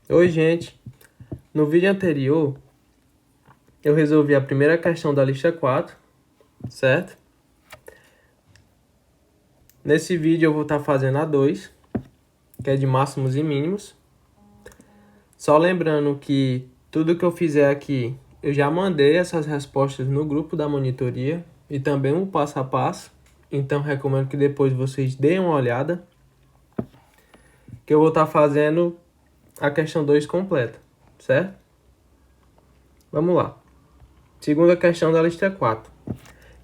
Oi, gente. No vídeo anterior, eu resolvi a primeira questão da lista 4, certo? Nesse vídeo eu vou estar fazendo a 2, que é de máximos e mínimos. Só lembrando que tudo que eu fizer aqui, eu já mandei essas respostas no grupo da monitoria e também um passo a passo. Então recomendo que depois vocês deem uma olhada, que eu vou estar fazendo a questão 2 completa, certo? Vamos lá. Segunda questão da lista 4.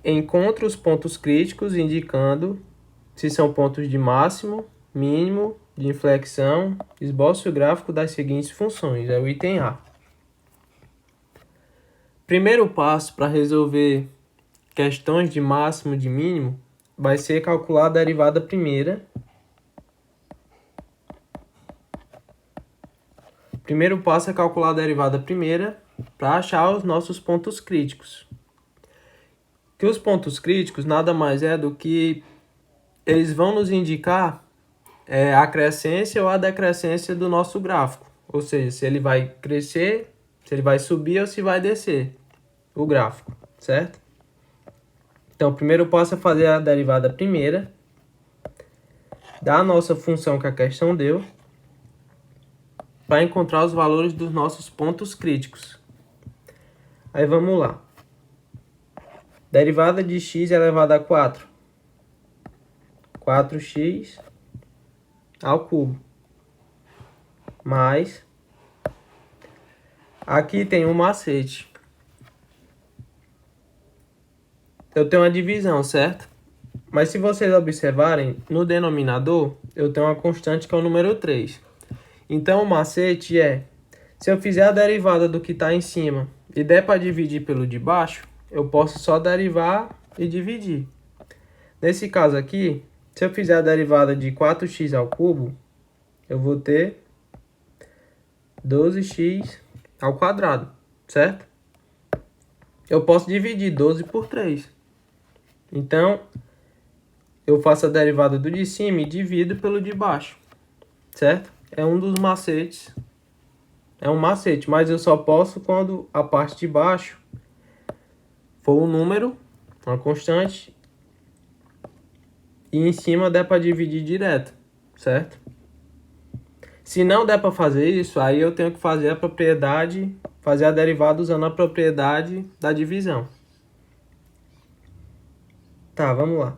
Encontre os pontos críticos indicando se são pontos de máximo, mínimo, de inflexão, esboce o gráfico das seguintes funções. É o item A. Primeiro passo para resolver questões de máximo e de mínimo vai ser calcular a derivada primeira. Primeiro passo é calcular a derivada primeira para achar os nossos pontos críticos. Que os pontos críticos nada mais é do que eles vão nos indicar a crescência ou a decrescência do nosso gráfico. Ou seja, se ele vai crescer, se ele vai subir ou se vai descer o gráfico, certo? Então, o primeiro passo é fazer a derivada primeira da nossa função que a questão deu para encontrar os valores dos nossos pontos críticos. Aí vamos lá. Derivada de x elevado a 4. 4x ao cubo. Mais. Aqui tem um macete. Eu tenho uma divisão, certo? Mas se vocês observarem, no denominador, eu tenho uma constante que é o número 3. Então, o macete é, se eu fizer a derivada do que está em cima e der para dividir pelo de baixo, eu posso só derivar e dividir. Nesse caso aqui, se eu fizer a derivada de 4x ao cubo, eu vou ter 12x ao quadrado, certo? Eu posso dividir 12 por 3. Então, eu faço a derivada do de cima e divido pelo de baixo, certo? É um dos macetes. É um macete, mas eu só posso quando a parte de baixo for um número, uma constante, e em cima der para dividir direto, certo? Se não der para fazer isso, aí eu tenho que fazer a propriedade, fazer a derivada usando a propriedade da divisão. Tá, vamos lá.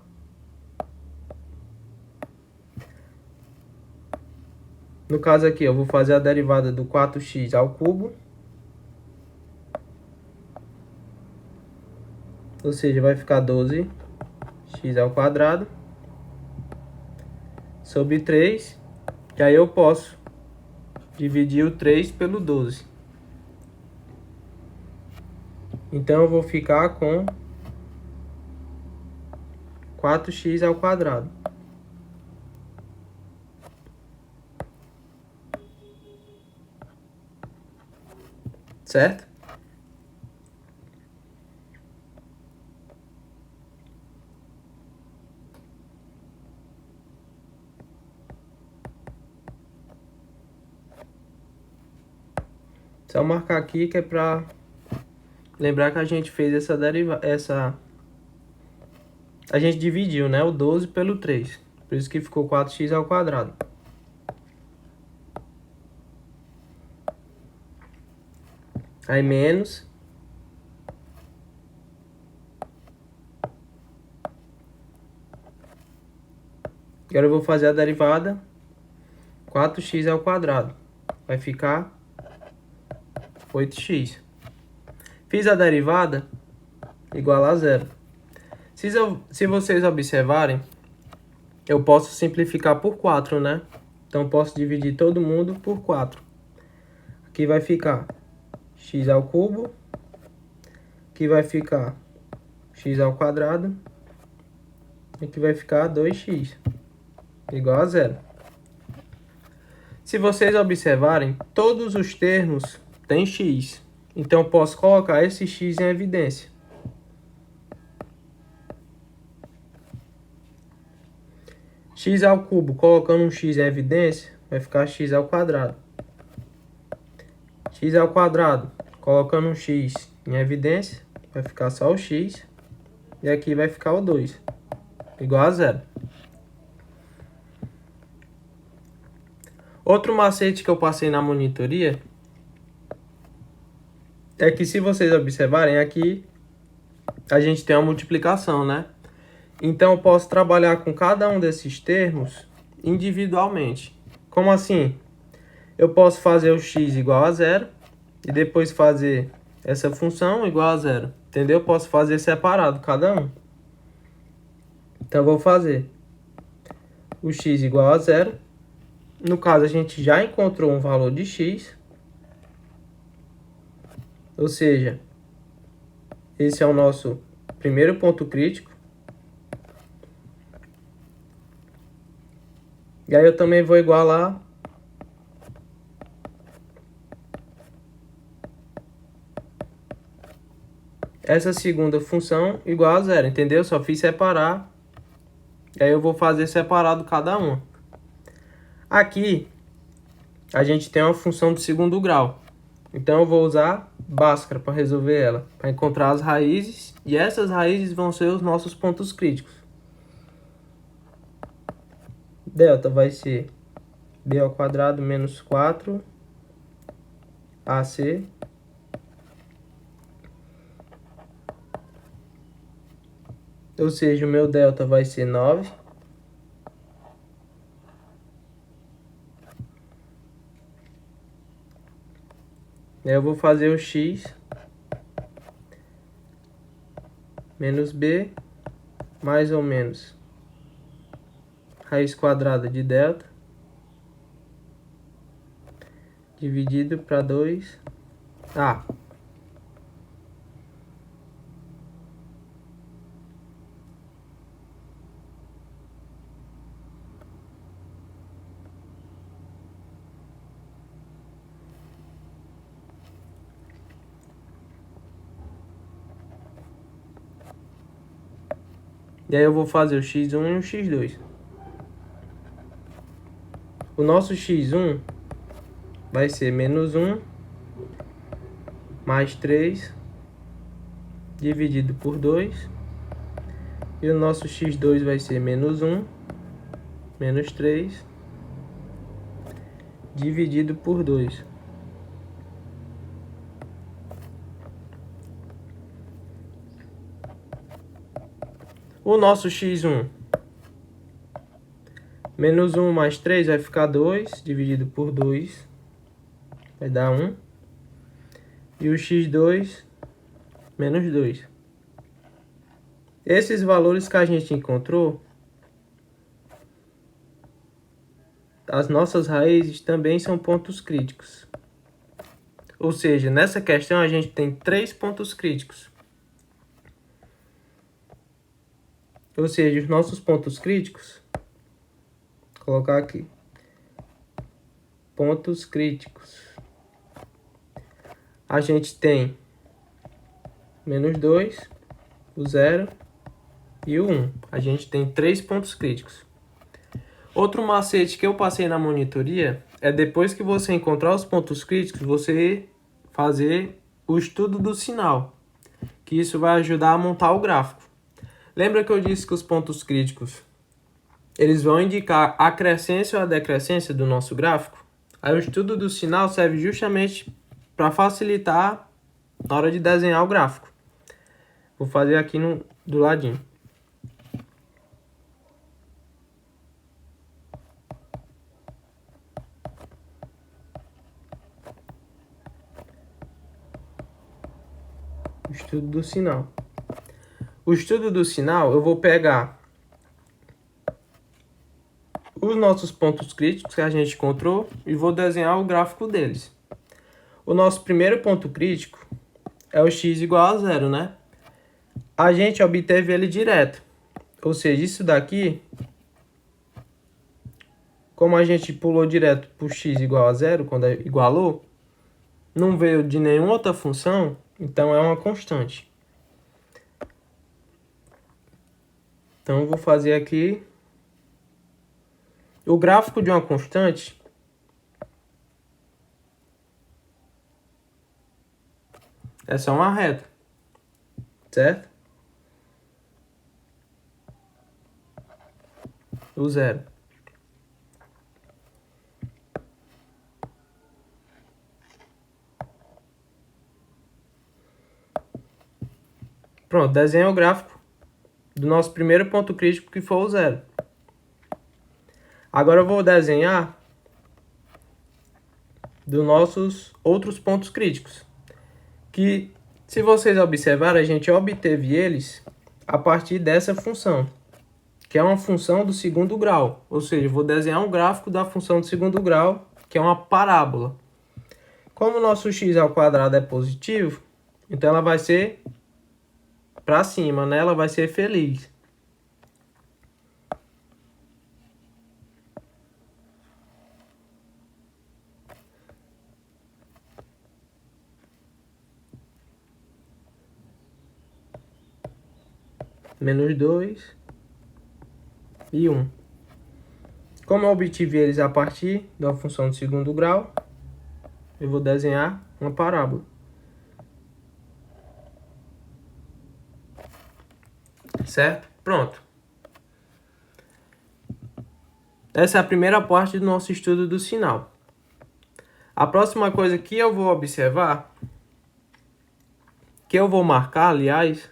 No caso aqui, eu vou fazer a derivada do 4x ao cubo. Ou seja, vai ficar 12x ao quadrado sobre 3. E aí eu posso dividir o 3 pelo 12. Então eu vou ficar com 4x ao quadrado. Certo? Só marcar aqui que é para lembrar que a gente fez a gente dividiu, né, o 12 pelo 3. Por isso que ficou 4x ao quadrado. Aí menos. Agora eu vou fazer a derivada. 4x ao quadrado. Vai ficar 8x. Fiz a derivada igual a zero. Se vocês observarem, eu posso simplificar por 4, né? Então, posso dividir todo mundo por 4. Aqui vai ficar x ao cubo. Aqui vai ficar x ao quadrado. Aqui vai ficar 2x igual a zero. Se vocês observarem, todos os termos têm x. Então, posso colocar esse x em evidência. X ao cubo, colocando um x em evidência, vai ficar x ao quadrado. x ao quadrado, colocando um x em evidência, vai ficar só o x. E aqui vai ficar o 2, igual a zero. Outro macete que eu passei na monitoria é que, se vocês observarem aqui, a gente tem uma multiplicação, né? Então eu posso trabalhar com cada um desses termos individualmente. Como assim? Eu posso fazer o x igual a zero e depois fazer essa função igual a zero. Entendeu? Eu posso fazer separado cada um. Então eu vou fazer o x igual a zero. No caso, a gente já encontrou um valor de x. Ou seja, esse é o nosso primeiro ponto crítico. E aí eu também vou igualar essa segunda função igual a zero, entendeu? Só fiz separar. E aí eu vou fazer separado cada uma. Aqui, a gente tem uma função de segundo grau. Então eu vou usar Bhaskara para resolver ela, para encontrar as raízes. E essas raízes vão ser os nossos pontos críticos. Delta vai ser b ao quadrado menos 4 AC ou seja, o meu delta vai ser 9. Aí eu vou fazer o x menos b mais ou menos raiz quadrada de delta dividido para 2a. E aí eu vou fazer o x1 e o x2. O nosso x1 vai ser menos 1 mais 3 dividido por 2. E o nosso x2 vai ser menos 1 menos 3 dividido por 2. O nosso x1, menos 1 mais 3 vai ficar 2, dividido por 2, vai dar 1. E o x2, menos 2. Esses valores que a gente encontrou, as nossas raízes também são pontos críticos. Ou seja, nessa questão a gente tem 3 pontos críticos. Ou seja, os nossos pontos críticos, vou colocar aqui, pontos críticos. A gente tem menos 2, o 0 e o 1. A gente tem 3 pontos críticos. Outro macete que eu passei na monitoria é, depois que você encontrar os pontos críticos, você fazer o estudo do sinal, que isso vai ajudar a montar o gráfico. Lembra que eu disse que os pontos críticos, eles vão indicar a crescência ou a decrescência do nosso gráfico? Aí o estudo do sinal serve justamente para facilitar na hora de desenhar o gráfico. Vou fazer aqui do ladinho. O estudo do sinal. O estudo do sinal, eu vou pegar os nossos pontos críticos que a gente encontrou e vou desenhar o gráfico deles. O nosso primeiro ponto crítico é o x igual a 0, né? A gente obteve ele direto. Ou seja, isso daqui, como a gente pulou direto para o x igual a 0, quando igualou, não veio de nenhuma outra função, então é uma constante. Então eu vou fazer aqui o gráfico de uma constante. É só uma reta, certo? O zero. Pronto, desenha o gráfico do nosso primeiro ponto crítico, que foi o zero. Agora eu vou desenhar dos nossos outros pontos críticos, que, se vocês observarem, a gente obteve eles a partir dessa função, que é uma função do segundo grau. Ou seja, eu vou desenhar um gráfico da função do segundo grau, que é uma parábola. Como o nosso x ao quadrado é positivo, então ela vai ser para cima, né? Ela vai ser feliz. Menos 2 e 1. Como eu obtive eles a partir da função de segundo grau, eu vou desenhar uma parábola. Certo? Pronto. Essa é a primeira parte do nosso estudo do sinal. A próxima coisa que eu vou observar, que eu vou marcar, aliás,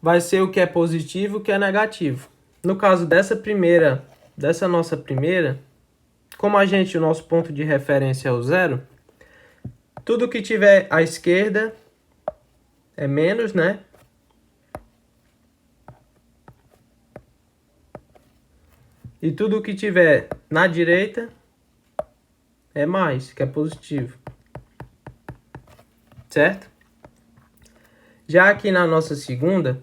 vai ser o que é positivo e o que é negativo. No caso dessa nossa primeira, como o nosso ponto de referência é o zero, tudo que tiver à esquerda é menos, né? E tudo que tiver na direita é mais, que é positivo. Certo? Já aqui na nossa segunda,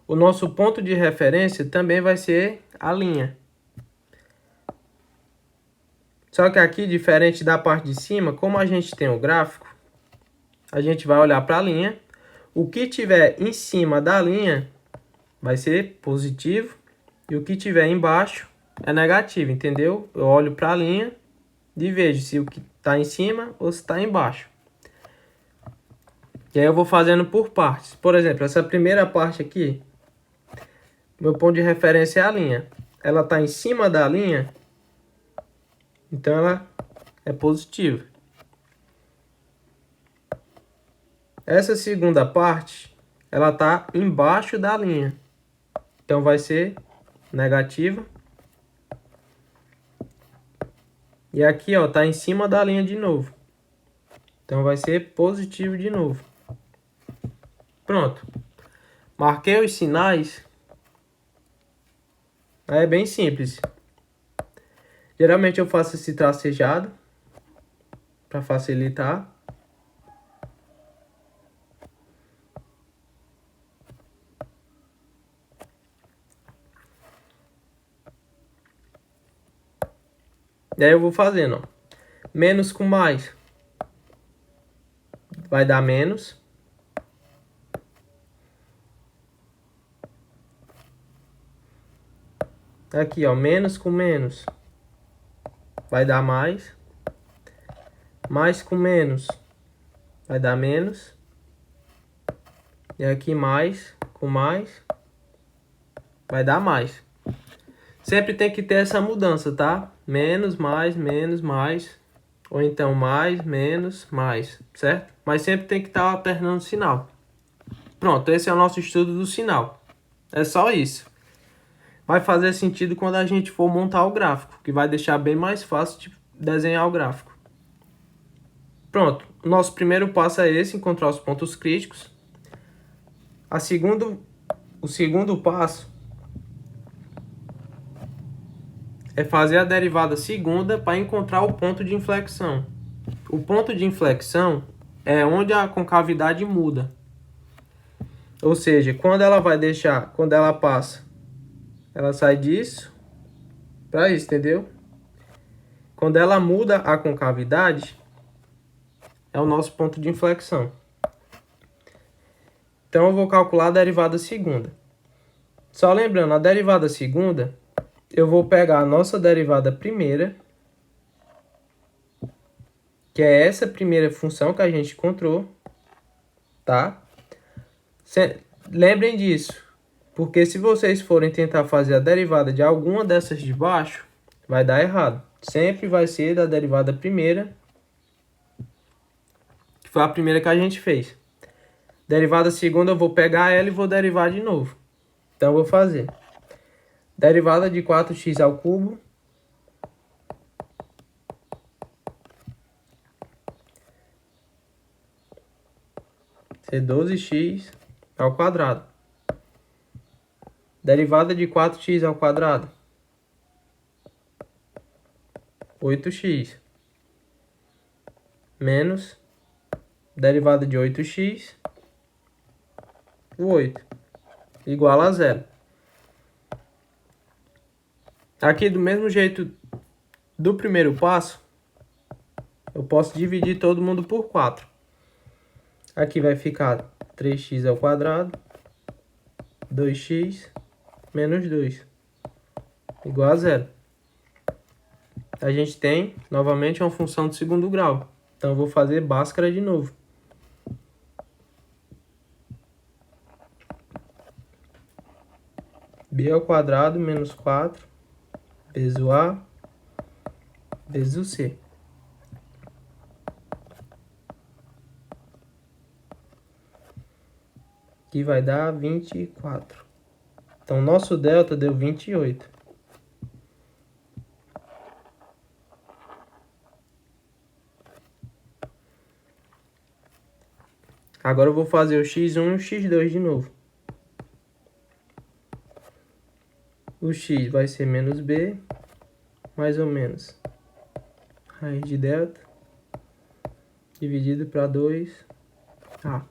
o nosso ponto de referência também vai ser a linha. Só que aqui, diferente da parte de cima, como a gente tem o gráfico, a gente vai olhar para a linha. O que tiver em cima da linha vai ser positivo e o que tiver embaixo é negativo, entendeu? Eu olho para a linha e vejo se o que está em cima ou se está embaixo. E aí eu vou fazendo por partes. Por exemplo, essa primeira parte aqui, meu ponto de referência é a linha. Ela está em cima da linha, então ela é positiva. Essa segunda parte, ela está embaixo da linha, então vai ser negativa. E aqui, ó, tá em cima da linha de novo, então vai ser positivo de novo. Pronto. Marquei os sinais. É bem simples. Geralmente eu faço esse tracejado para facilitar. E aí eu vou fazendo, ó. Menos com mais vai dar menos. Aqui, ó, menos com menos vai dar mais. Mais com menos vai dar menos. E aqui mais com mais vai dar mais. Sempre tem que ter essa mudança, tá? Menos, mais. Ou então mais, menos, mais, certo? Mas sempre tem que estar alternando o sinal. Pronto, esse é o nosso estudo do sinal. É só isso. Vai fazer sentido quando a gente for montar o gráfico, que vai deixar bem mais fácil de desenhar o gráfico. Pronto, o nosso primeiro passo é esse, encontrar os pontos críticos. O segundo passo é fazer a derivada segunda para encontrar o ponto de inflexão. O ponto de inflexão é onde a concavidade muda. Ou seja, quando ela passa, ela sai disso para isso, entendeu? Quando ela muda a concavidade, é o nosso ponto de inflexão. Então eu vou calcular a derivada segunda. Só lembrando, a derivada segunda, eu vou pegar a nossa derivada primeira que é essa primeira função que a gente encontrou, tá? Lembrem disso, porque se vocês forem tentar fazer a derivada de alguma dessas de baixo, vai dar errado. Sempre vai ser da derivada primeira, que foi a primeira que a gente fez. Derivada segunda eu vou pegar ela e vou derivar de novo. Então eu vou fazer derivada de 4x ao cubo ser 12x ao quadrado. Derivada de 4x ao quadrado, 8x, menos derivada de 8x, o 8, igual a zero. Aqui, do mesmo jeito do primeiro passo, eu posso dividir todo mundo por 4. Aqui vai ficar 3x ao quadrado, 2x, menos 2, igual a zero. A gente tem, novamente, uma função de segundo grau. Então, eu vou fazer Bhaskara de novo. B ao quadrado menos 4 vezes o A vezes o C. Que vai dar 24. Então, nosso delta deu 28. Agora eu vou fazer o x1 e o x2 de novo. O x vai ser menos b, mais ou menos raiz de delta, dividido para 2a.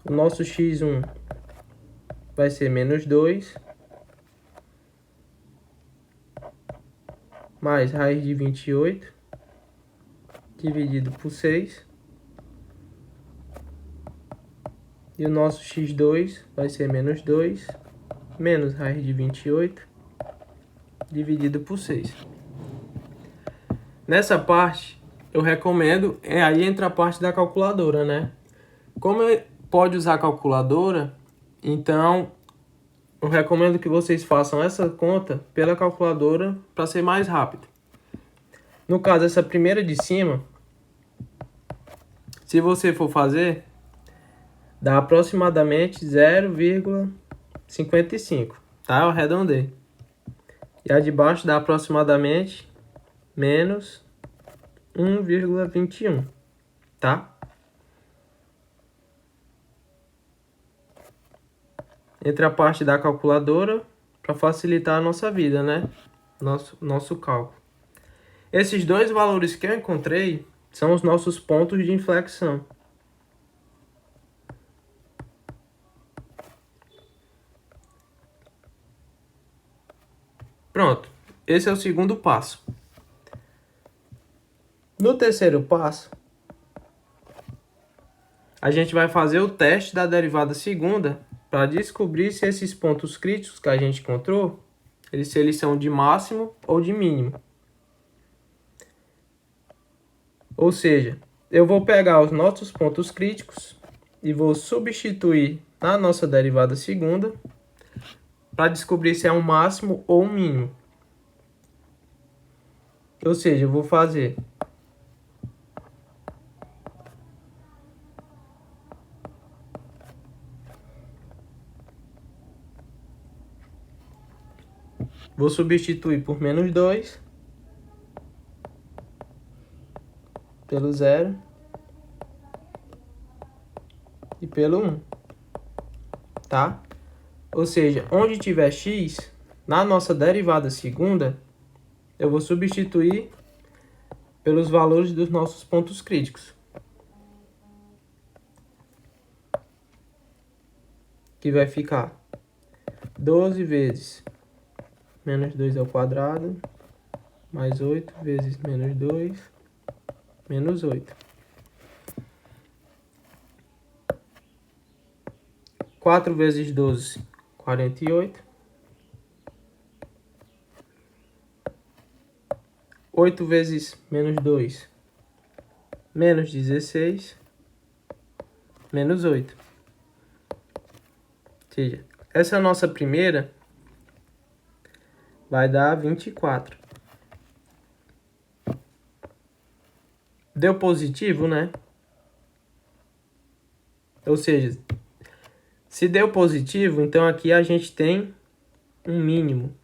O nosso x1 vai ser menos 2, mais raiz de 28, dividido por 6. E o nosso x2 vai ser menos 2, menos raiz de 28, dividido por 6. Nessa parte, eu recomendo, aí entra a parte da calculadora, né? Como pode usar a calculadora, então eu recomendo que vocês façam essa conta pela calculadora para ser mais rápido. No caso, essa primeira de cima, se você for fazer, dá aproximadamente 0,55, tá? Eu arredondei. E a de baixo dá aproximadamente menos 1,21, tá? Entre a parte da calculadora para facilitar a nossa vida, né? Nosso cálculo. Esses dois valores que eu encontrei são os nossos pontos de inflexão. Pronto, esse é o segundo passo. No terceiro passo, a gente vai fazer o teste da derivada segunda para descobrir se esses pontos críticos que a gente encontrou, se eles são de máximo ou de mínimo. Ou seja, eu vou pegar os nossos pontos críticos e vou substituir na nossa derivada segunda para descobrir se é um máximo ou um mínimo. Ou seja, eu vou fazer substituir por menos 2 pelo 0 e pelo 1, tá? Ou seja, onde tiver x, na nossa derivada segunda, eu vou substituir pelos valores dos nossos pontos críticos. Que vai ficar 12 vezes menos 2 ao quadrado, mais 8 vezes menos 2, menos 8. 4 vezes 12, 48. 8 vezes menos 2, menos 16, menos 8. Ou seja, essa nossa primeira vai dar 24. Deu positivo, né? Ou seja, se deu positivo, então aqui a gente tem um mínimo.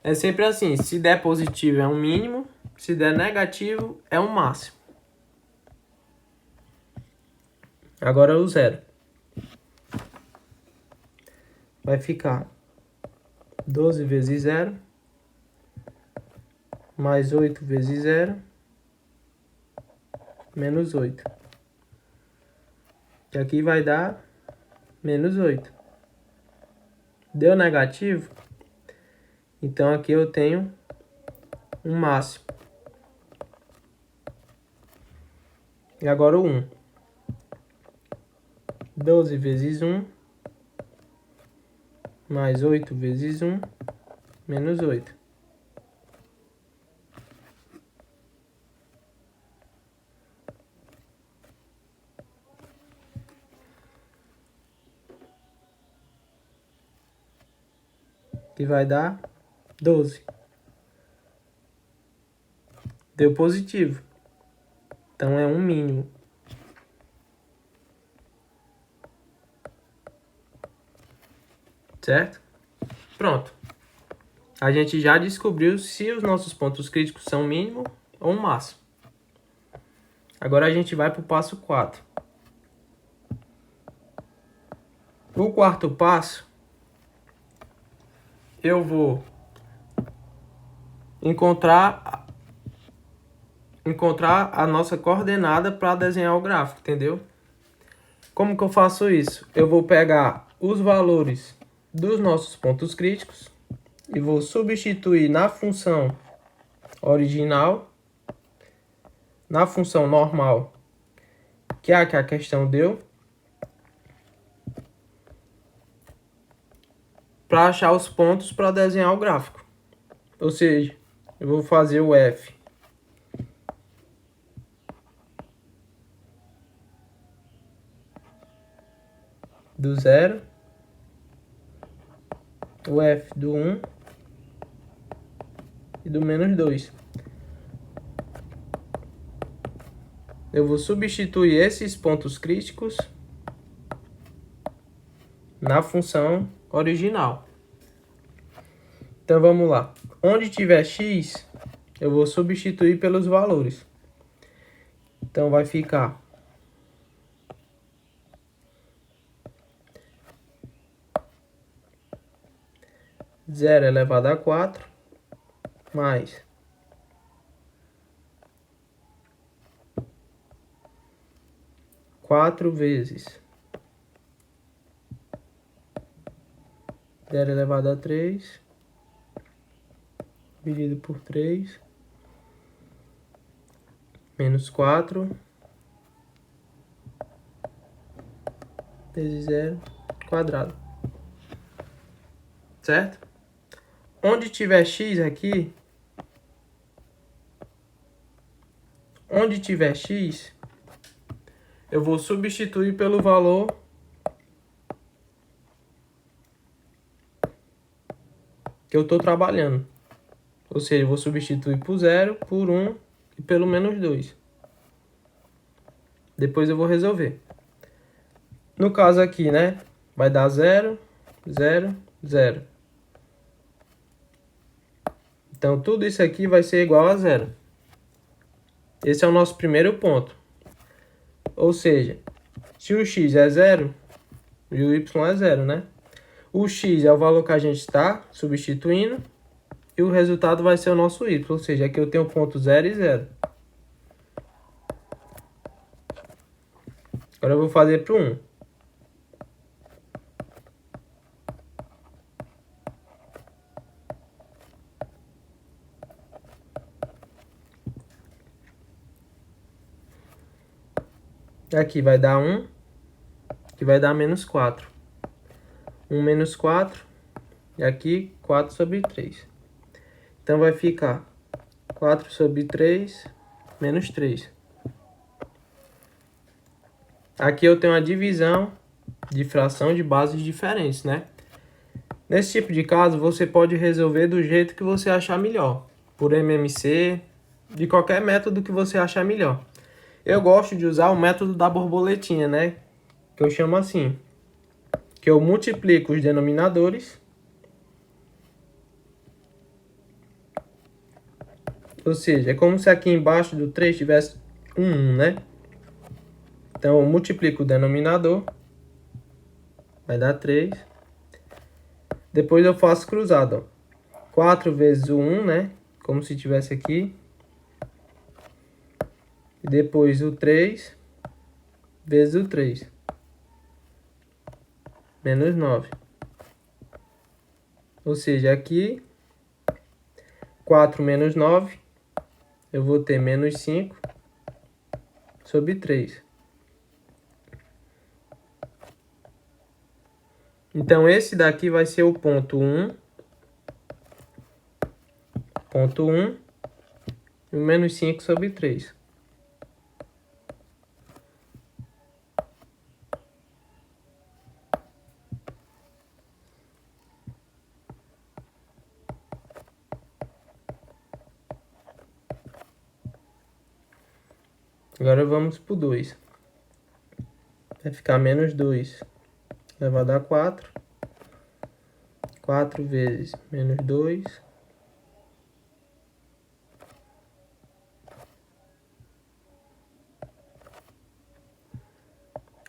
É sempre assim, se der positivo é um mínimo, se der negativo é um máximo. Agora o zero. Vai ficar 12 vezes 0, mais 8 vezes 0, menos 8. Que aqui vai dar menos 8. Deu negativo? Então aqui eu tenho um máximo. E agora o 1. 12 vezes 1, mais 8 vezes 1, menos 8. Que vai dar 12. Deu positivo. Então é um mínimo. Certo? Pronto. A gente já descobriu se os nossos pontos críticos são mínimo ou máximo. Agora a gente vai para o passo 4. O quarto passo, eu vou encontrar a nossa coordenada para desenhar o gráfico, entendeu? Como que eu faço isso? Eu vou pegar os valores dos nossos pontos críticos e vou substituir na função original, na função normal, que é a que a questão deu, para achar os pontos para desenhar o gráfico. Ou seja, eu vou fazer o F do 0, o F do 1 e do menos 2. Eu vou substituir esses pontos críticos na função original. Então vamos lá. Onde tiver x, eu vou substituir pelos valores. Então vai ficar 0 elevado a 4 mais 4 vezes 0 elevado a 3 dividido por 3 menos 4 vezes 0 quadrado. Certo? Onde tiver x aqui, eu vou substituir pelo valor que eu estou trabalhando. Ou seja, eu vou substituir por 0, por 1 e pelo menos 2. Depois eu vou resolver. No caso aqui, né? Vai dar 0, 0, 0. Então, tudo isso aqui vai ser igual a 0. Esse é o nosso primeiro ponto. Ou seja, se o x é 0 e o y é 0, né? O x é o valor que a gente está substituindo e o resultado vai ser o nosso y. Ou seja, aqui eu tenho ponto 0 e 0. Agora eu vou fazer para o 1. Aqui vai dar 1, que vai dar menos 4. 1 menos 4 E aqui 4 sobre 3. Então vai ficar 4 sobre 3 menos 3. Aqui eu tenho uma divisão de fração de bases diferentes, né? Nesse tipo de caso, você pode resolver do jeito que você achar melhor. Por MMC, de qualquer método que você achar melhor. Eu gosto de usar o método da borboletinha, né? Que eu chamo assim. Que eu multiplico os denominadores. Ou seja, é como se aqui embaixo do 3 tivesse um 1, né? Então eu multiplico o denominador. Vai dar 3. Depois eu faço cruzado, ó. 4 vezes o 1, né? Como se tivesse aqui. E depois o 3 vezes o 3. Menos 9. Ou seja, aqui 4 menos 9, eu vou ter menos 5 sobre 3. Então, esse daqui vai ser o ponto 1, e o menos 5 sobre 3. Agora vamos para o 2. Vai ficar menos 2 elevado a 4. 4 vezes menos 2.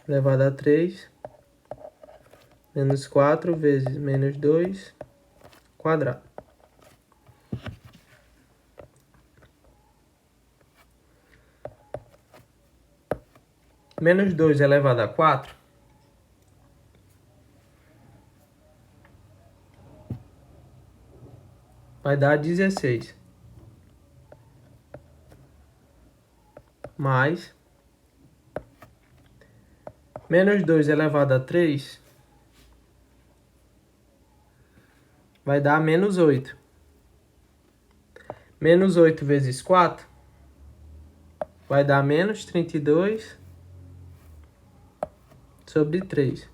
Elevado a 3. Menos 4 vezes menos 2 quadrado. Menos 2 elevado a 4 vai dar 16. Mais menos 2 elevado a 3 vai dar menos 8. Menos 8 vezes 4 vai dar menos 32 sobre 3.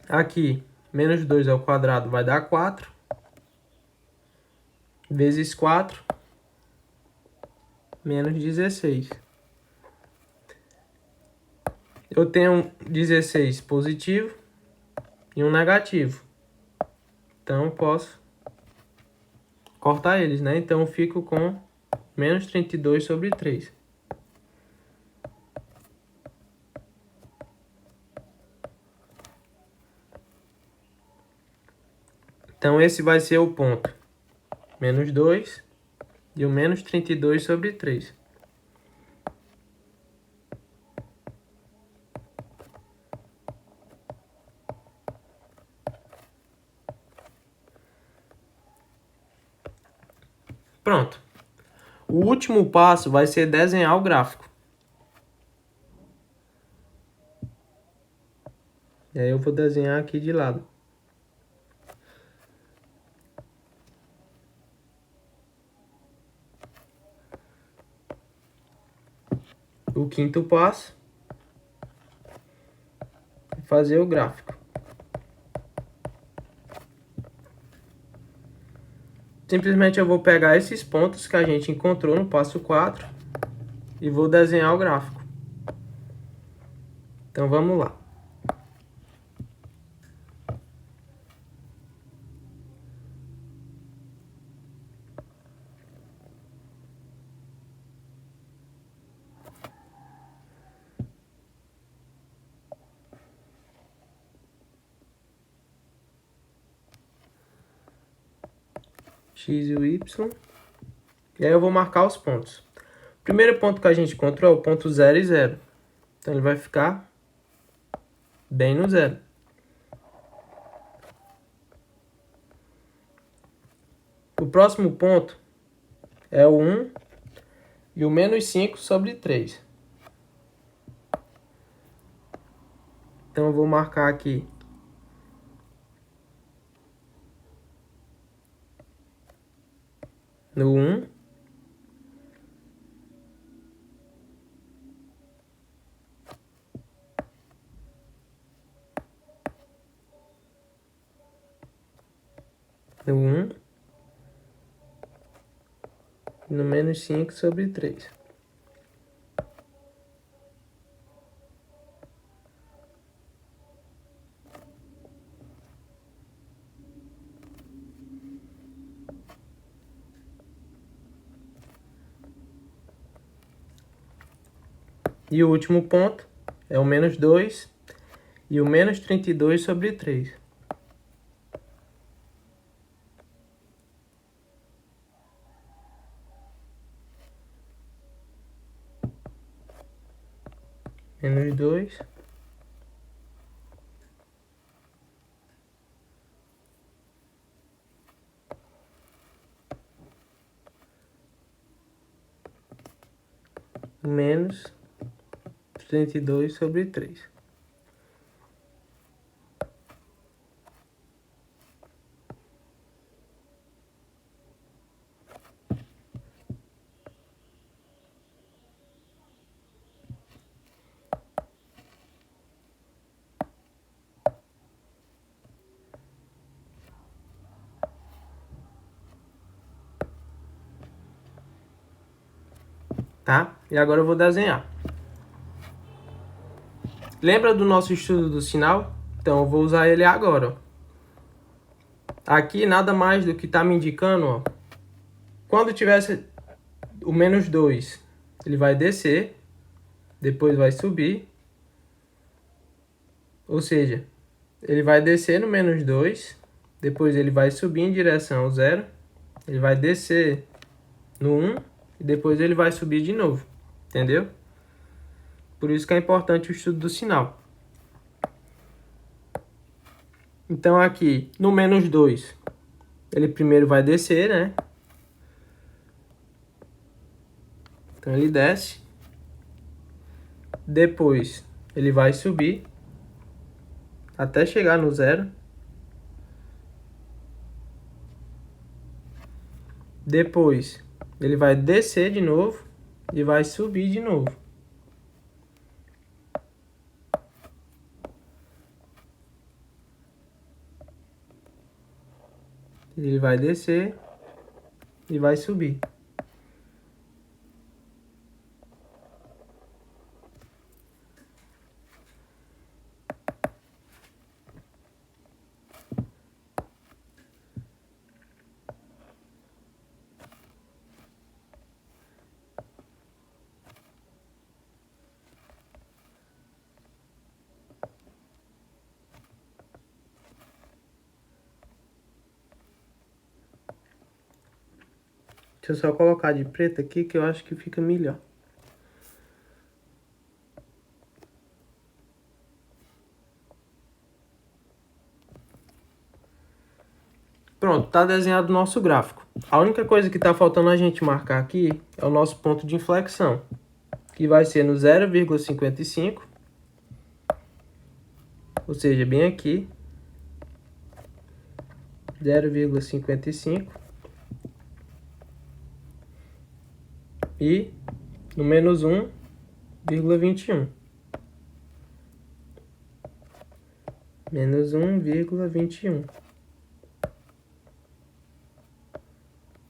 Aqui, menos 2 ao quadrado vai dar 4. Vezes 4, menos 16. Eu tenho 16 positivo e um negativo. Então, posso cortar eles, né? Então, eu fico com menos 32 sobre 3. Então, esse vai ser o ponto menos 2 e o menos 32 sobre 3. Pronto. O último passo vai ser desenhar o gráfico. E aí eu vou desenhar aqui de lado. O quinto passo é fazer o gráfico. Simplesmente eu vou pegar esses pontos que a gente encontrou no passo 4 e vou desenhar o gráfico. Então vamos lá. X e o Y. E aí eu vou marcar os pontos. O primeiro ponto que a gente encontrou é o ponto 0 e 0. Então ele vai ficar bem no 0. O próximo ponto é o 1 e o menos 5 sobre 3. Então eu vou marcar aqui no 1. No 1. No menos 5 sobre 3. E o último ponto é o menos 2 e o menos 32 sobre 3. Menos 2. Menos 32 sobre 3. Tá? E agora eu vou desenhar. Lembra do nosso estudo do sinal? Então eu vou usar ele agora, ó. Aqui nada mais do que tá me indicando, ó. Quando tivesse o menos 2, ele vai descer, depois vai subir. Ou seja, ele vai descer no menos 2, depois ele vai subir em direção ao 0, ele vai descer no 1 e depois ele vai subir de novo. Entendeu? Por isso que é importante o estudo do sinal. Então aqui, no menos 2, ele primeiro vai descer, né? Então ele desce. Depois ele vai subir até chegar no 0. Depois ele vai descer de novo e vai subir de novo. Ele vai descer e vai subir. Deixa eu só colocar de preto aqui que eu acho que fica melhor. Pronto, tá desenhado o nosso gráfico. A única coisa que tá faltando a gente marcar aqui é o nosso ponto de inflexão, que vai ser no 0,55, ou seja, bem aqui, 0,55, e no menos 1,21. Menos 1,21.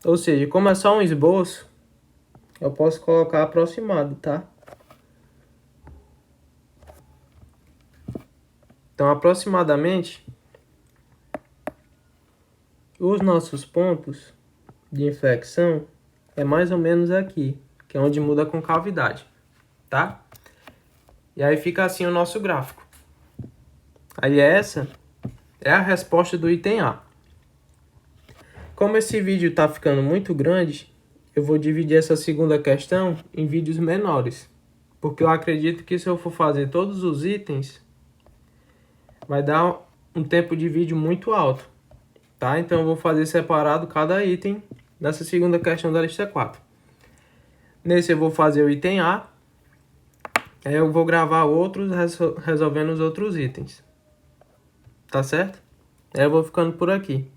Ou seja, como é só um esboço, eu posso colocar aproximado, tá? Então, aproximadamente, os nossos pontos de inflexão é mais ou menos aqui, que é onde muda a concavidade, tá? E aí fica assim o nosso gráfico. Aí essa é a resposta do item A. Como esse vídeo está ficando muito grande, eu vou dividir essa segunda questão em vídeos menores. Porque eu acredito que se eu for fazer todos os itens, vai dar um tempo de vídeo muito alto. Tá? Então eu vou fazer separado cada item nessa segunda questão da lista 4. Nesse eu vou fazer o item A Aí eu vou gravar outros resolvendo os outros itens. Tá certo? Aí eu vou ficando por aqui.